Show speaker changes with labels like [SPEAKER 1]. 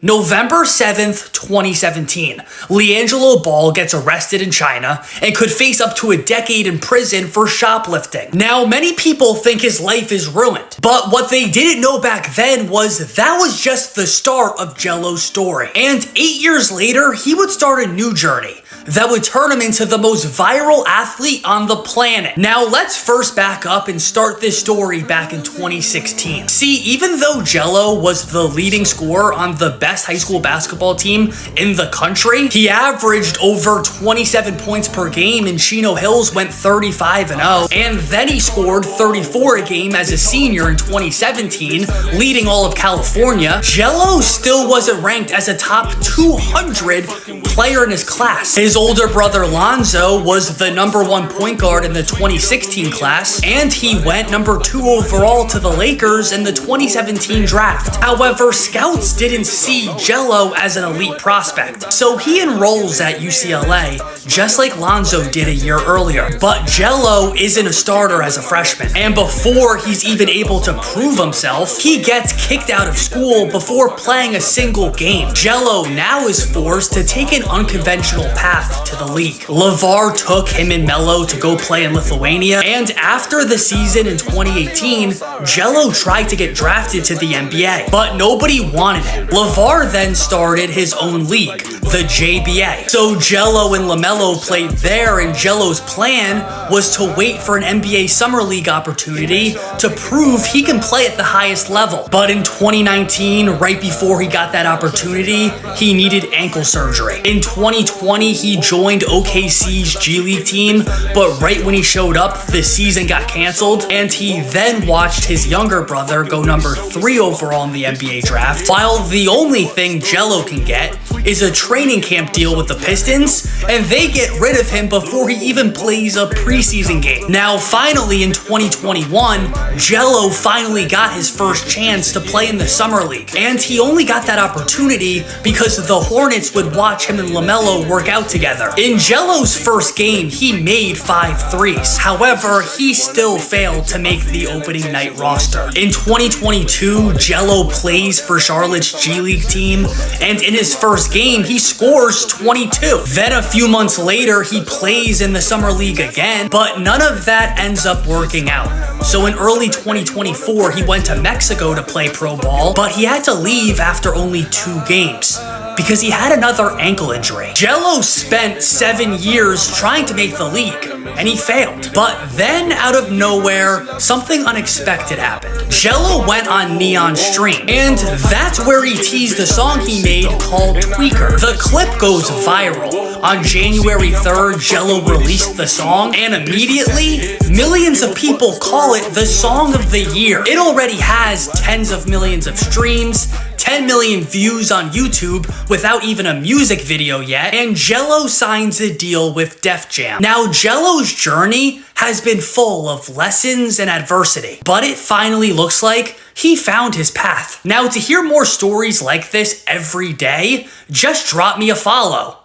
[SPEAKER 1] November 7th, 2017, LiAngelo Ball gets arrested in China and could face up to a decade in prison for shoplifting. Now, many people think his life is ruined, but what they didn't know back then was that was just the start of Jello's story. And 8 years later, he would start a new journey that would turn him into the most viral athlete on the planet. Now, let's first back up and start this story back in 2016. See, even though Jello was the leading scorer on the best high school basketball team in the country, he averaged over 27 points per game, and Chino Hills went 35-0, and then he scored 34 a game as a senior in 2017, leading all of California. Jello still wasn't ranked as a top 200 player in his class. His older brother Lonzo was the #1 point guard in the 2016 class, and he went #2 overall to the Lakers in the 2017 draft. However, scouts didn't see Jello as an elite prospect, so he enrolls at UCLA just like Lonzo did a year earlier. But Jello isn't a starter as a freshman, and before he's even able to prove himself, he gets kicked out of school before playing a single game. Jello now is forced to take an unconventional path to the league. LeVar took him and Melo to go play in Lithuania, and after the season in 2018, Jello tried to get drafted to the NBA, but nobody wanted him. LeVar then started his own league, the JBA. So Jello and LaMelo played there, and Jello's plan was to wait for an NBA Summer League opportunity to prove he can play at the highest level. But in 2019, right before he got that opportunity, he needed ankle surgery. In 2020, he joined OKC's G League team, but right when he showed up, the season got canceled, and he then watched his younger brother go #3 overall in the NBA draft, while the only thing Jello can get is a training camp deal with the Pistons, and they get rid of him before he even plays a preseason game. Now, finally, in 2021, Jello finally got his first chance to play in the Summer League, and he only got that opportunity because the Hornets would watch him and LaMelo work out together. In Jello's first game, he made 5 threes. However, he still failed to make the opening night roster. In 2022, Jello plays for Charlotte's G League team, and in his first game, he scores 22. Then a few months later, he plays in the Summer League again, but none of that ends up working out. So in early 2024, he went to Mexico to play pro ball, but he had to leave after only 2 games because he had another ankle injury. Jello spent 7 years trying to make the league, and he failed. But then, out of nowhere, something unexpected happened. Jello went on Neon Stream, and that's where he teased the song he made called Tweaker. The clip goes viral. On January 3rd, Jello released the song, and immediately, millions of people call it the song of the year. It already has tens of millions of streams, 10 million views on YouTube without even a music video yet, and Jello signs a deal with Def Jam. Now, Jello's journey has been full of lessons and adversity, but it finally looks like he found his path. Now, to hear more stories like this every day, just drop me a follow.